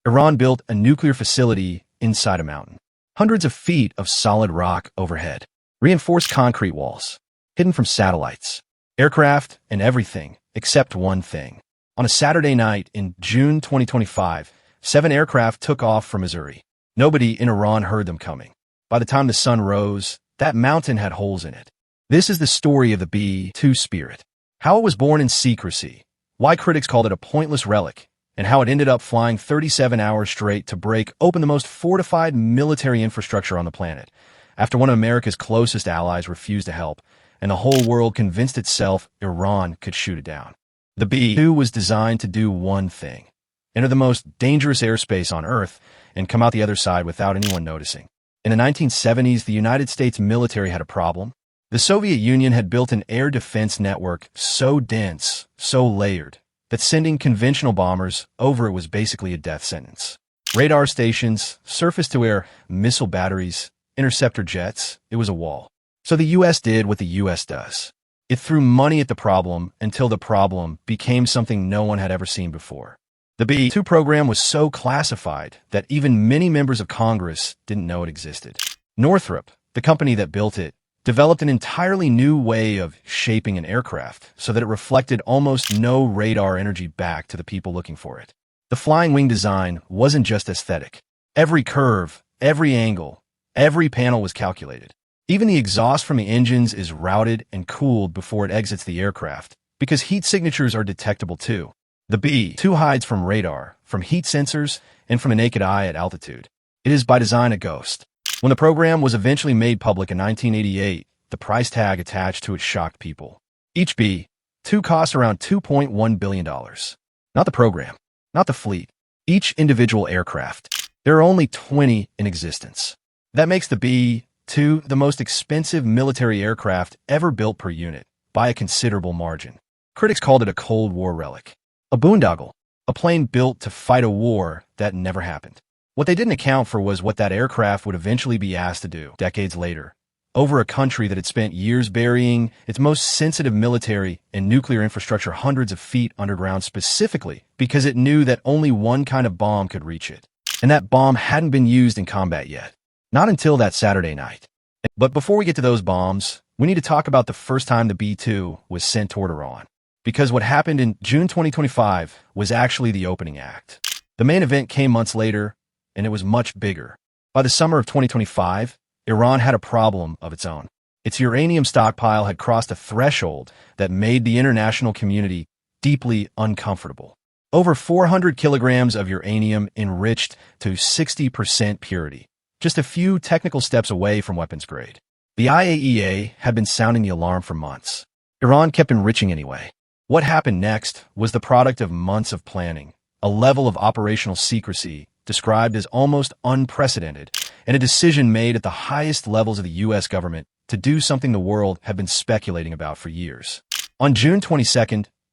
Iran built a nuclear facility inside a mountain. Hundreds of feet of solid rock overhead. Reinforced concrete walls. Hidden from satellites. Aircraft and everything except one thing. On a Saturday night in June 2025, 7 aircraft took off from Missouri. Nobody in Iran heard them coming. By the time the sun rose, that mountain had holes in it. This is the story of the B-2 Spirit. How it was born in secrecy, why critics called it a pointless relic, and how it ended up flying 37 hours straight to break open the most fortified military infrastructure on the planet, after one of America's closest allies refused to help, and the whole world convinced itself Iran could shoot it down. The B-2 was designed to do one thing: enter the most dangerous airspace on Earth and come out the other side without anyone noticing. In the 1970s, the United States military had a problem. The Soviet Union had built an air defense network so dense, so layered, that sending conventional bombers over it was basically a death sentence. Radar stations, surface-to-air missile batteries, interceptor jets, it was a wall. So the U.S. did what the U.S. does. It threw money at the problem until the problem became something no one had ever seen before. The B-2 program was so classified that even many members of Congress didn't know it existed. Northrop, the company that built it, developed an entirely new way of shaping an aircraft so that it reflected almost no radar energy back to the people looking for it. The flying wing design wasn't just aesthetic. Every curve, every angle, every panel was calculated. Even the exhaust from the engines is routed and cooled before it exits the aircraft, because heat signatures are detectable too. The B-2 hides from radar, from heat sensors, and from a naked eye at altitude. It is by design a ghost. When the program was eventually made public in 1988, the price tag attached to it shocked people. Each B-2 costs around $2.1 billion. Not the program, not the fleet, each individual aircraft. There are only 20 in existence. That makes the B-2 the most expensive military aircraft ever built per unit, by a considerable margin. Critics called it a Cold War relic. A boondoggle, a plane built to fight a war that never happened. What they didn't account for was what that aircraft would eventually be asked to do decades later, over a country that had spent years burying its most sensitive military and nuclear infrastructure hundreds of feet underground specifically because it knew that only one kind of bomb could reach it. And that bomb hadn't been used in combat yet. Not until that Saturday night. But before we get to those bombs, we need to talk about the first time the B-2 was sent toward Iran. Because what happened in June 2025 was actually the opening act. The main event came months later, and it was much bigger. By the summer of 2025, Iran had a problem of its own. Its uranium stockpile had crossed a threshold that made the international community deeply uncomfortable. Over 400 kilograms of uranium enriched to 60% purity, just a few technical steps away from weapons grade. The IAEA had been sounding the alarm for months. Iran kept enriching anyway. What happened next was the product of months of planning, a level of operational secrecy described as almost unprecedented, and a decision made at the highest levels of the U.S. government to do something the world had been speculating about for years. On June 22,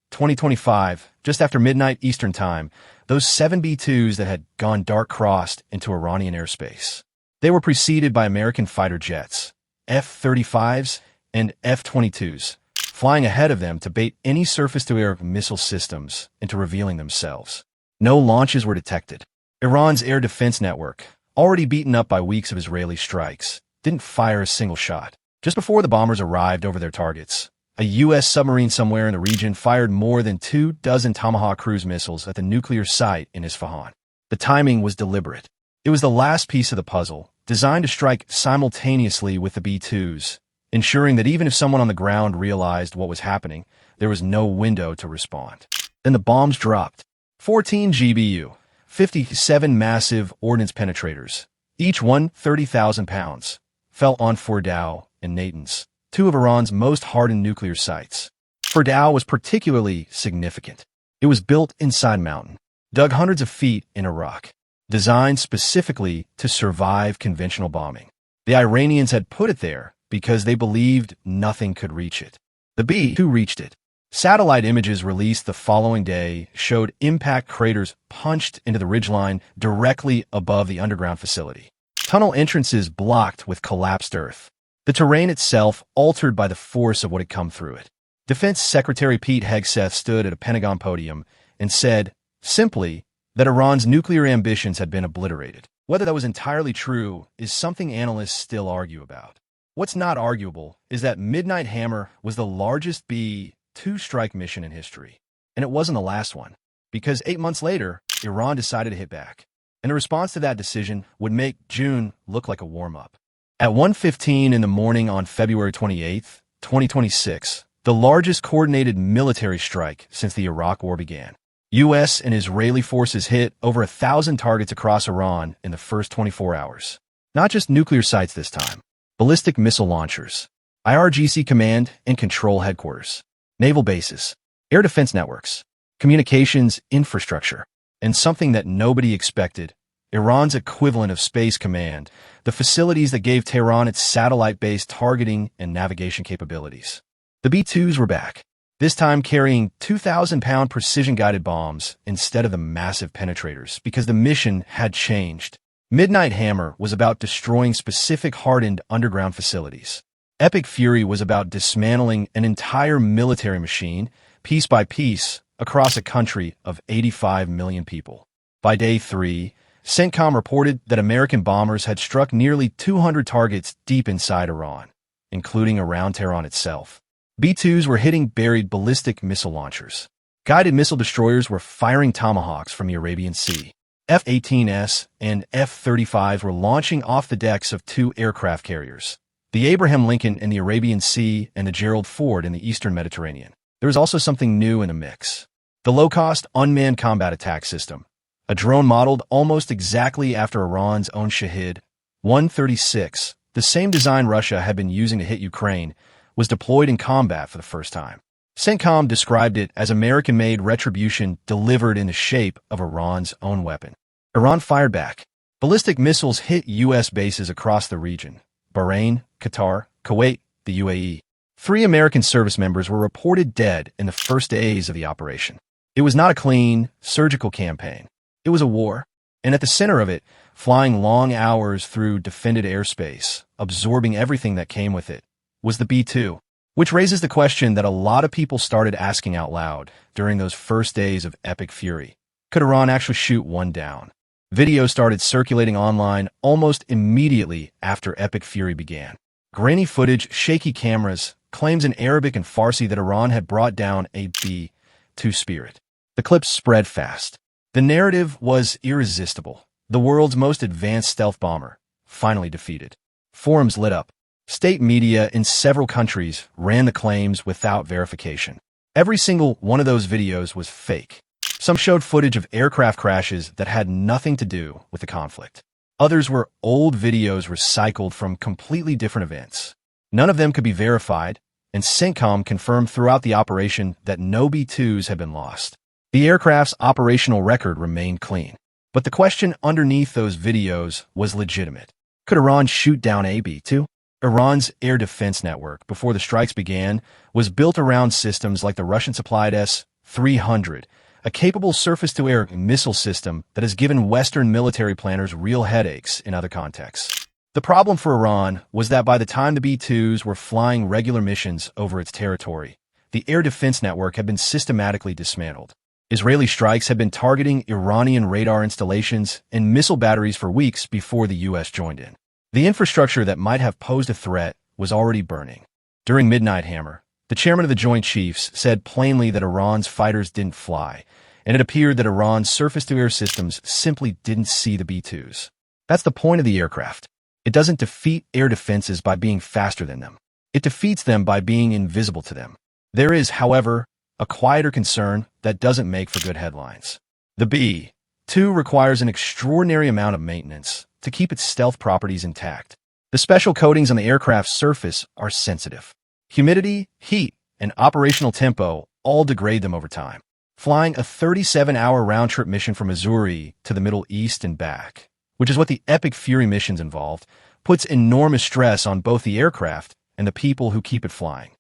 2025, just after midnight Eastern Time, those 7 B-2s that had gone dark crossed into Iranian airspace. They were preceded by American fighter jets, F-35s and F-22s, flying ahead of them to bait any surface-to-air missile systems into revealing themselves. No launches were detected. Iran's air defense network, already beaten up by weeks of Israeli strikes, didn't fire a single shot. Just before the bombers arrived over their targets, a U.S. submarine somewhere in the region fired more than 24 Tomahawk cruise missiles at the nuclear site in Isfahan. The timing was deliberate. It was the last piece of the puzzle, designed to strike simultaneously with the B-2s, ensuring that even if someone on the ground realized what was happening, there was no window to respond. Then the bombs dropped. 14 GBU. 57 massive ordnance penetrators, each one 30,000 pounds, fell on Fordow and Natanz, 2 of Iran's most hardened nuclear sites. Fordow was particularly significant. It was built inside a mountain, dug hundreds of feet in a rock, designed specifically to survive conventional bombing. The Iranians had put it there because they believed nothing could reach it. The B-2 reached it. Satellite images released the following day showed impact craters punched into the ridgeline directly above the underground facility. Tunnel entrances blocked with collapsed earth. The terrain itself altered by the force of what had come through it. Defense Secretary Pete Hegseth stood at a Pentagon podium and said, simply, that Iran's nuclear ambitions had been obliterated. Whether that was entirely true is something analysts still argue about. What's not arguable is that Midnight Hammer was the largest B-2 strike mission in history. And it wasn't the last one, because 8 months later, Iran decided to hit back. And the response to that decision would make June look like a warm-up. At 1:15 in the morning on February 28, 2026, the largest coordinated military strike since the Iraq War began. U.S. and Israeli forces hit over 1,000 targets across Iran in the first 24 hours. Not just nuclear sites this time. Ballistic missile launchers, IRGC command and control headquarters, naval bases, air defense networks, communications infrastructure, and something that nobody expected, Iran's equivalent of Space Command, the facilities that gave Tehran its satellite-based targeting and navigation capabilities. The B-2s were back, this time carrying 2,000-pound precision-guided bombs instead of the massive penetrators, because the mission had changed. Midnight Hammer was about destroying specific hardened underground facilities. Epic Fury was about dismantling an entire military machine, piece by piece, across a country of 85 million people. By day 3, CENTCOM reported that American bombers had struck nearly 200 targets deep inside Iran, including around Tehran itself. B-2s were hitting buried ballistic missile launchers. Guided missile destroyers were firing Tomahawks from the Arabian Sea. F-18s and F-35s were launching off the decks of 2 aircraft carriers, the Abraham Lincoln in the Arabian Sea and the Gerald Ford in the Eastern Mediterranean. There was also something new in the mix. The low-cost unmanned combat attack system, a drone modeled almost exactly after Iran's own Shahid 136, the same design Russia had been using to hit Ukraine, was deployed in combat for the first time. CENTCOM described it as American-made retribution delivered in the shape of Iran's own weapon. Iran fired back. Ballistic missiles hit U.S. bases across the region: Bahrain, Qatar, Kuwait, the UAE. 3 American service members were reported dead in the first days of the operation. It was not a clean, surgical campaign. It was a war, and at the center of it, flying long hours through defended airspace, absorbing everything that came with it, was the B-2. Which raises the question that a lot of people started asking out loud during those first days of Epic Fury. Could Iran actually shoot one down? Videos started circulating online almost immediately after Epic Fury began. Grainy footage, shaky cameras, claims in Arabic and Farsi that Iran had brought down a B-2 Spirit. The clips spread fast. The narrative was irresistible. The world's most advanced stealth bomber, finally defeated. Forums lit up. State media in several countries ran the claims without verification. Every single one of those videos was fake. Some showed footage of aircraft crashes that had nothing to do with the conflict. Others were old videos recycled from completely different events. None of them could be verified, and CENTCOM confirmed throughout the operation that no B-2s had been lost. The aircraft's operational record remained clean. But the question underneath those videos was legitimate. Could Iran shoot down a B-2? Iran's air defense network, before the strikes began, was built around systems like the Russian-supplied S-300, a capable surface-to-air missile system that has given Western military planners real headaches in other contexts. The problem for Iran was that by the time the B-2s were flying regular missions over its territory, the air defense network had been systematically dismantled. Israeli strikes had been targeting Iranian radar installations and missile batteries for weeks before the U.S. joined in. The infrastructure that might have posed a threat was already burning. During Midnight Hammer, the chairman of the Joint Chiefs said plainly that Iran's fighters didn't fly, and it appeared that Iran's surface-to-air systems simply didn't see the B-2s. That's the point of the aircraft. It doesn't defeat air defenses by being faster than them. It defeats them by being invisible to them. There is, however, a quieter concern that doesn't make for good headlines. The B-2 requires an extraordinary amount of maintenance to keep its stealth properties intact. The special coatings on the aircraft's surface are sensitive. Humidity, heat, and operational tempo all degrade them over time. Flying a 37-hour round-trip mission from Missouri to the Middle East and back, which is what the Epic Fury missions involved, puts enormous stress on both the aircraft and the people who keep it flying.